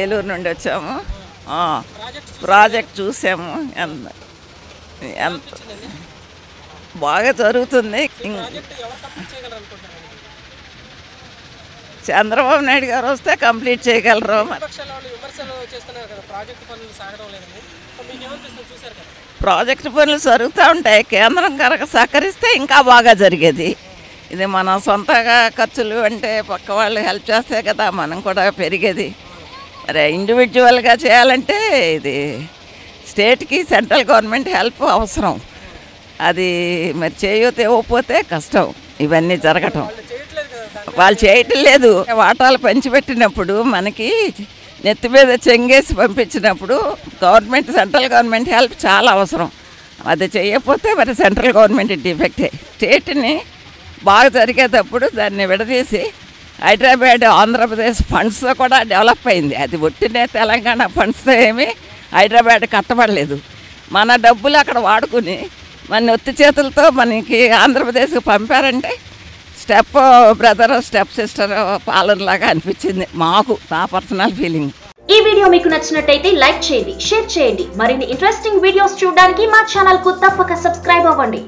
ఏలూరు నుండి వచ్చాము. ప్రాజెక్ట్ చూసాము. ఎంత ఎంత బాగా జరుగుతుంది. చంద్రబాబు నాయుడు గారు వస్తే కంప్లీట్ చేయగలరు. ప్రాజెక్టు పనులు జరుగుతూ ఉంటాయి. కేంద్రం కనుక సహకరిస్తే ఇంకా బాగా జరిగేది. ఇది మన సొంతగా ఖర్చులు అంటే పక్క వాళ్ళు హెల్ప్ చేస్తే కదా మనం కూడా పెరిగేది. మరి ఇండివిజువల్గా చేయాలంటే ఇది స్టేట్కి సెంట్రల్ గవర్నమెంట్ హెల్ప్ అవసరం. అది మరి చేయూత ఇవ్వకపోతే కష్టం ఇవన్నీ జరగటం. వాళ్ళు చేయటం లేదు. వాటాలు పంచిపెట్టినప్పుడు మనకి నెత్తి మీద చెంగేసి పంపించినప్పుడు గవర్నమెంట్ సెంట్రల్ గవర్నమెంట్ హెల్ప్ చాలా అవసరం. అది చేయకపోతే మరి సెంట్రల్ గవర్నమెంట్ డిఫెక్టే. స్టేట్ని బాగా జరిగేటప్పుడు దాన్ని విడదీసి హైదరాబాద్ ఆంధ్రప్రదేశ్ ఫండ్స్తో కూడా డెవలప్ అయింది. అది ఒట్టినే తెలంగాణ ఫండ్స్తో ఏమీ హైదరాబాద్ కట్టబడలేదు. మన డబ్బులు అక్కడ వాడుకుని మన ఒత్తి చేతులతో మనకి ఆంధ్రప్రదేశ్కి పంపారంటే స్టెప్ బ్రదర్ స్టెప్ సిస్టర్ పాలనలాగా అనిపించింది మాకు, నా పర్సనల్ ఫీలింగ్. ఈ వీడియో మీకు నచ్చినట్టయితే లైక్ చేయండి, షేర్ చేయండి. మరిన్ని ఇంట్రెస్టింగ్ వీడియోస్ చూడడానికి మా ఛానల్ కు తప్పక సబ్స్క్రైబ్ అవ్వండి.